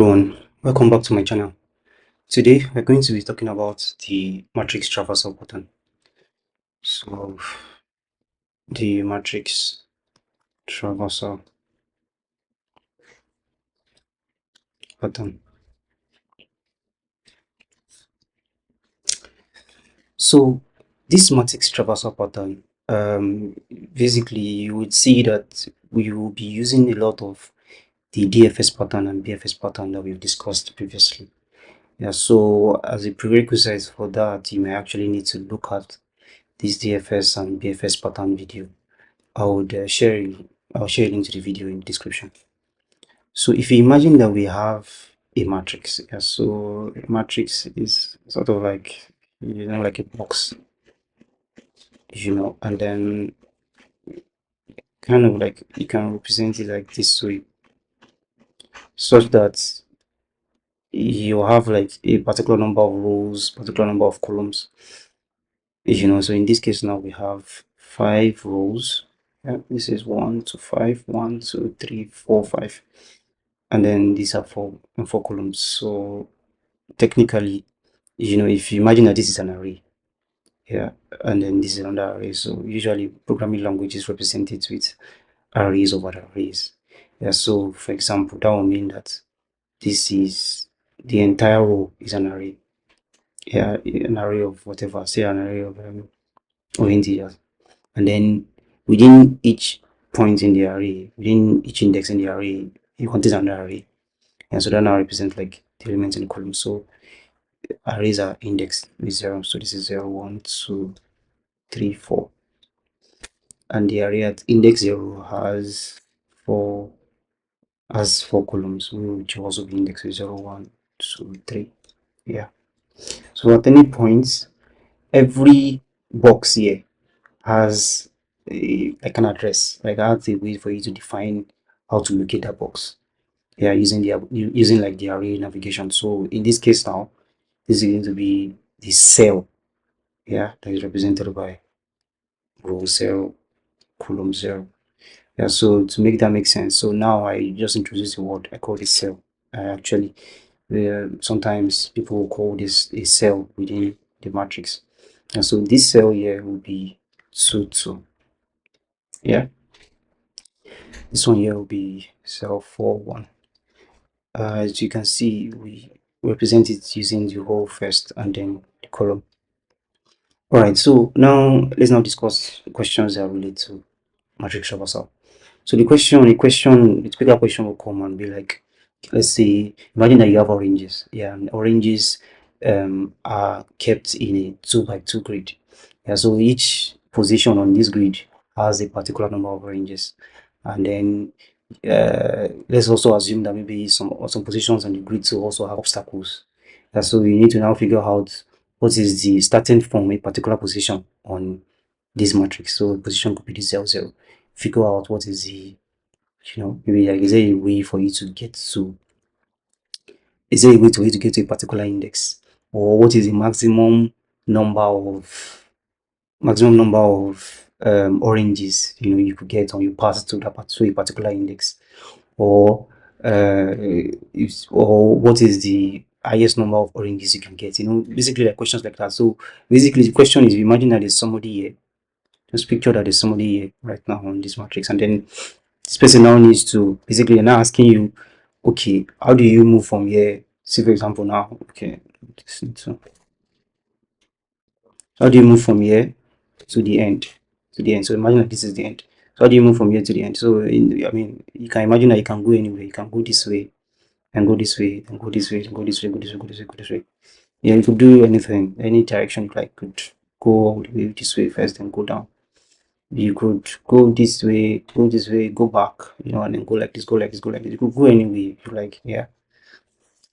Everyone, welcome back to my channel. Today we're going to be talking about the matrix traversal pattern. So the matrix traversal pattern. So this matrix traversal pattern, basically you would see that we will be using a lot of the DFS pattern and BFS pattern that we've discussed previously. Yeah, so as a prerequisite for that, you may actually need to look at this DFS and BFS pattern video. I'll share a link to the video in the description. So if you imagine that we have a matrix, yeah, so a matrix is sort of like like a box, and then kind of like you can represent it like this way, such that you have like a particular number of rows, particular number of columns, so in this case now we have 5 rows. Yeah, this is 1 to 5, 1, 2, 3, 4, 5, and then these are 4 columns. So technically, if you imagine that this is an array, yeah, and then this is another array, so usually programming languages represent it with arrays over arrays. Yeah, so for example, that will mean that this is the entire row is an array. Yeah, an array of whatever, say an array of integers, and then within each point in the array, within each index in the array, you contain another array, and so that now represents like the elements in the column. So arrays are indexed with 0, so this is 0, 1, 2, 3, 4, and the array at index 0 4 has 4 columns, which will also be indexed with 0, 1, 2, 3. Yeah, so at any point, every box here has like an address, like that's a way for you to define how to locate that box. Yeah, using like the array navigation. So in this case now, this is going to be the cell, yeah, that is represented by row 0, column 0. Yeah, so to make that make sense, so now I just introduced the word, I call it cell. Actually, sometimes people will call this a cell within the matrix. And so this cell here will be 2, 2. Yeah, this one here will be cell 4, 1. As you can see, we represent it using the row first and then the column. All right, so now let's now discuss questions that relate to matrix traversal. So the typical question will come and be like, let's say, imagine that you have oranges. Yeah, and oranges are kept in a 2 by 2 grid. Yeah, so each position on this grid has a particular number of oranges, and then let's also assume that maybe some positions on the grid to also have obstacles. Yeah, so you need to now figure out what is the starting from a particular position on this matrix. So position could be the 0, 0. Figure out what is the, maybe like is there a way for you to get to, is there a way for you to get to a particular index, or what is the maximum number of oranges you could get on you pass to a particular index, or or what is the highest number of oranges you can get, basically like questions like that. So basically the question is, imagine that there's somebody here. Just picture that there's somebody here right now on this matrix, and then this person now needs to basically now asking you, okay, how do you move from here? See, for example, now, okay, how do you move from here to the end? So imagine that this is the end. So how do you move from here to the end? So I mean, you can imagine that you can go anywhere. You can go this way, and go this way, and go this way, and go this way, go this way, go this way, go this way. Yeah, you could do anything, any direction you like. Could go all the way this way first, then go down. You could go this way, go back, and then go like this, go like this, go like this. You could go anywhere you like. Yeah.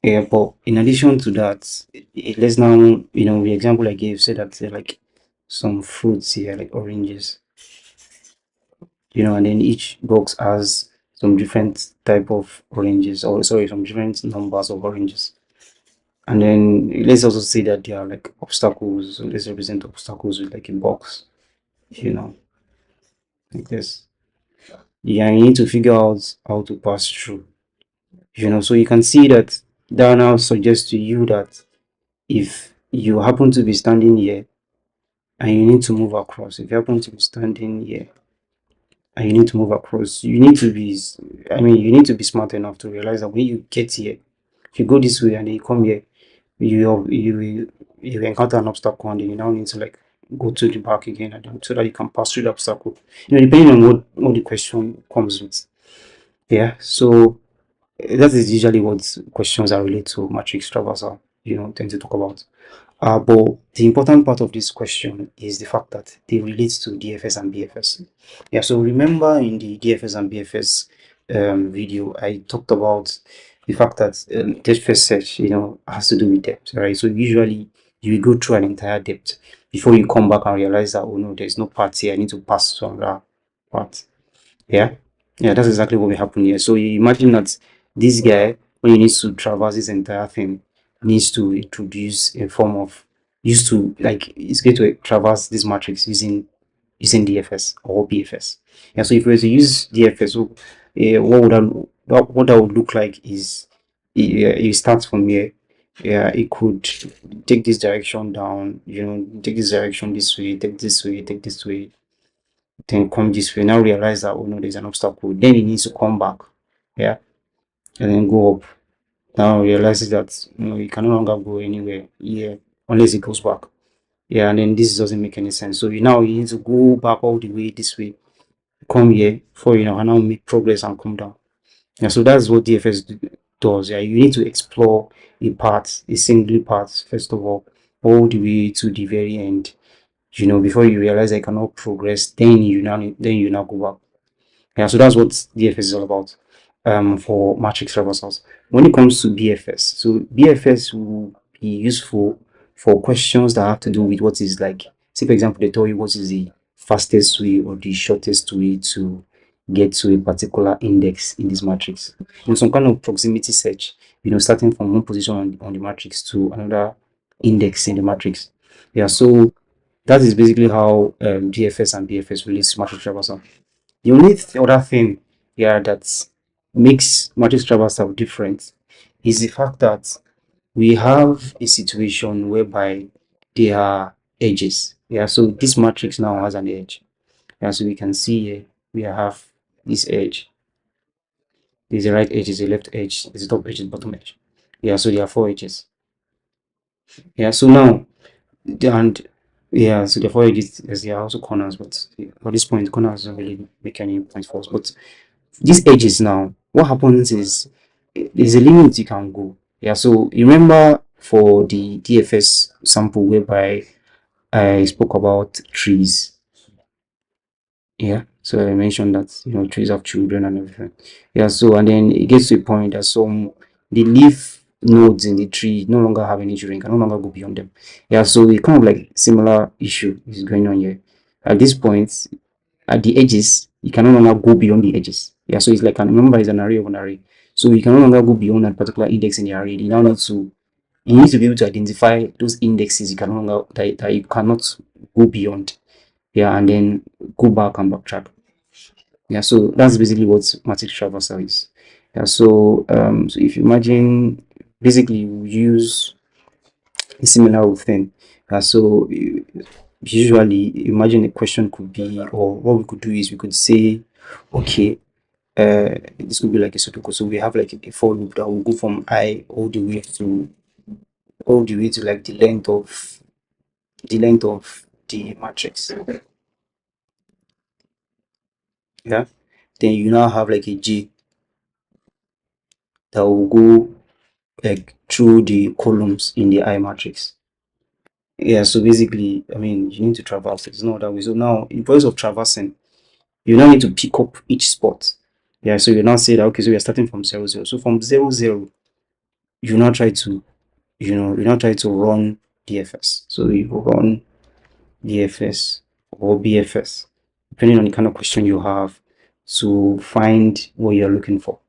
Yeah, but in addition to that, let's now, the example I gave said that there are like some fruits here, like oranges, and then each box has some different type of oranges, or sorry, some different numbers of oranges. And then let's also say that there are like obstacles. So let's represent obstacles with like a box, like this. Yeah, you need to figure out how to pass through. So you can see that that now suggests to you that if you happen to be standing here and you need to move across, if you happen to be standing here and you need to move across, you need to be, you need to be smart enough to realize that when you get here, if you go this way and then you come here, you encounter an obstacle and then you now need to like go to the back again and then, so that you can pass through the obstacle. Depending on what the question comes with. Yeah. So that is usually what questions that relate to matrix traversal, tend to talk about. But the important part of this question is the fact that they relate to DFS and BFS. Yeah, so remember in the DFS and BFS video, I talked about the fact that depth first search, has to do with depth, right? So usually you will go through an entire depth before you come back and realize that, oh no, there's no part here, I need to pass to another part. Yeah, yeah, that's exactly what will happen here. So you imagine that this guy, when he needs to traverse this entire thing, needs to introduce a form of used to like it's going to traverse this matrix using DFS or BFS. Yeah, so if we were to use DFS, so what that would look like is it starts from here. Yeah, it could take this direction down, take this direction this way, take this way, take this way, then come this way. Now realize that, oh no, there's an obstacle. Then he needs to come back. Yeah. And then go up. Now realizes that he can no longer go anywhere here unless he goes back. Yeah, and then this doesn't make any sense. So you need to go back all the way this way, come here for and now make progress and come down. Yeah, so that's what DFS does. Yeah, you need to explore a single part, first of all the way to the very end. Before you realize I cannot progress, then you now go back. Yeah, so that's what DFS is all about for matrix traversals. When it comes to BFS, so BFS will be useful for questions that have to do with what is like, say for example, they tell you what is the fastest way or the shortest way to get to a particular index in this matrix. Some kind of proximity search, starting from one position on the matrix to another index in the matrix. Yeah, so that is basically how DFS and BFS release matrix traversal. The only other thing here that makes matrix traversal different is the fact that we have a situation whereby there are edges. Yeah, so this matrix now has an edge. Yeah, so we can see here we have this edge. There's a right edge, there's a left edge, there's a top edge, there's a bottom edge. Yeah, so there are 4 edges. Yeah, so now and yeah, so the 4 edges, there are also corners, but at this point, corners don't really make any point for us. But these edges now, what happens is there's a limit you can go. Yeah, so you remember for the DFS sample whereby I spoke about trees. Yeah, so I mentioned that trees have children and everything. Yeah, so and then it gets to a point that the leaf nodes in the tree no longer have any children, can no longer go beyond them. Yeah, so it kind of like similar issue is going on here. At this point, at the edges, you can no longer go beyond the edges. Yeah, so it's like remember it's an array of an array. So you can no longer go beyond that particular index in the array. You need to be able to identify those indexes you can no longer that you cannot go beyond. Yeah, and then go back and backtrack. Yeah, so that's basically what matrix traversal is. Yeah, so if you imagine basically you use a similar thing. So usually imagine a question could be, or what we could do is we could say, okay, this could be like a sudoku. So we have like a for loop that will go from I all the way to like the length of the matrix. Yeah. Then you now have like a J that will go like through the columns in the I matrix. Yeah, so basically, you need to traverse. It's not that way. So now, in process of traversing, you now need to pick up each spot. Yeah, so you now say that okay, so we are starting from 0, 0. So from 0, 0, you now try to, run DFS. So you run DFS or BFS, depending on the kind of question you have, to find what you're looking for.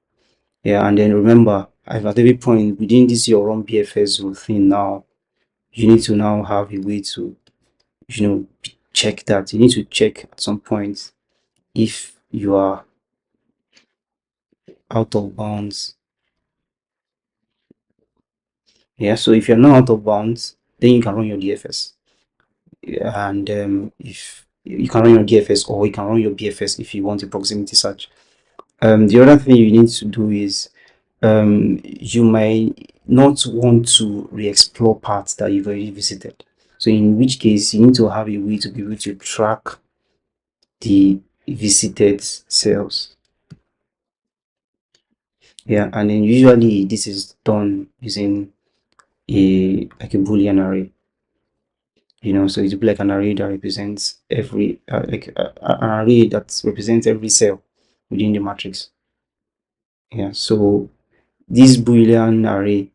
Yeah, and then remember, at every point within this your run BFS routine now, you need to now have a way to, check that. You need to check at some point if you are out of bounds Yeah, so if you're not out of bounds, then you can run your DFS. And if you can run your DFS, or you can run your BFS if you want a proximity search. The other thing you need to do is you might not want to re-explore parts that you've already visited. So in which case, you need to have a way to be able to track the visited cells. Yeah, and then usually this is done using a like a Boolean array. So it will be like an array that represents every an array that represents every cell within the matrix. Yeah, so this Boolean array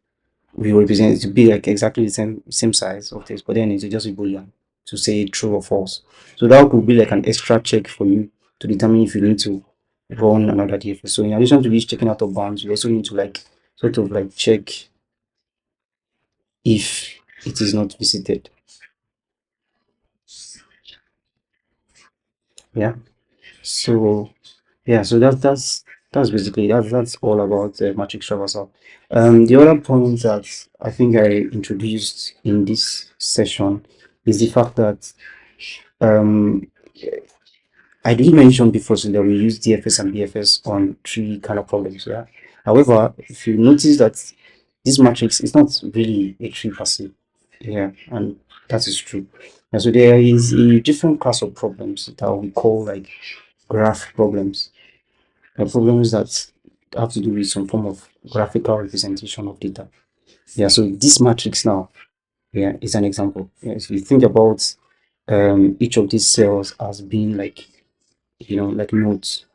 will represent, to be like exactly the same size of this, but then it's just a Boolean to say true or false. So that could be like an extra check for you to determine if you need to run another DFS. So in addition to this checking out of bounds, you also need to like sort of like check if it is not visited. Yeah. So yeah, so that's basically that's all about matrix traversal. The other point that I think I introduced in this session is the fact that um, I did mention before so that we use DFS and BFS on three kind of problems. Yeah. However, if you notice that this matrix is not really a tree per se. Yeah, and that is true. And so there is a different class of problems that we call like graph problems. Problems that have to do with some form of graphical representation of data. Yeah, so this matrix now, yeah, is an example. Yeah, if you think about each of these cells as being like, like nodes,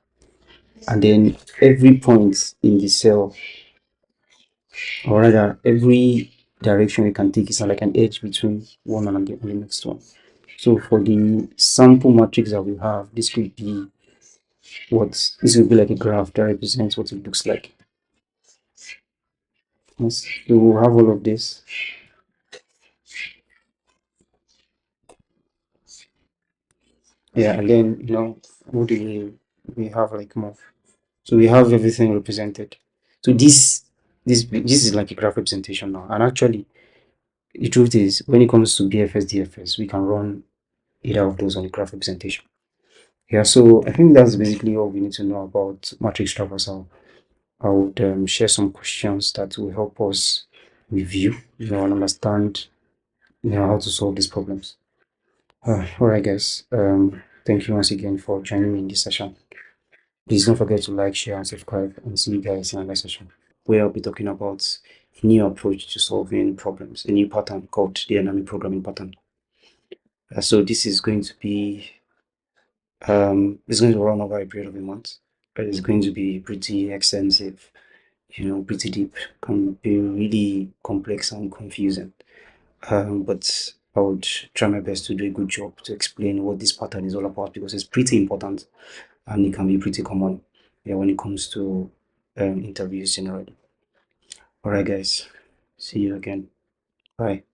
and then every point in the cell, or rather, every direction we can take is like an edge between one and the next one. So for the sample matrix that we have, this could be like a graph that represents what it looks like. Yes, so we'll have all of this. Yeah, and then what do we have like more? So we have everything represented. So this is like a graph representation now. And actually, the truth is, when it comes to BFS, DFS, we can run either of those on the graph representation. Yeah, so I think that's basically all we need to know about matrix traversal. I would share some questions that will help us review, and understand, how to solve these problems. All right, guys. Thank you once again for joining me in this session. Please don't forget to like, share, and subscribe, and see you guys in another session where I'll be talking about a new approach to solving problems, a new pattern called the dynamic programming pattern. So this is going to be it's going to run over a period of a month. It's going to be pretty extensive, pretty deep, can be really complex and confusing. But I would try my best to do a good job to explain what this pattern is all about, because it's pretty important and it can be pretty common, yeah, when it comes to interviews generally. All right, guys. See you again. Bye.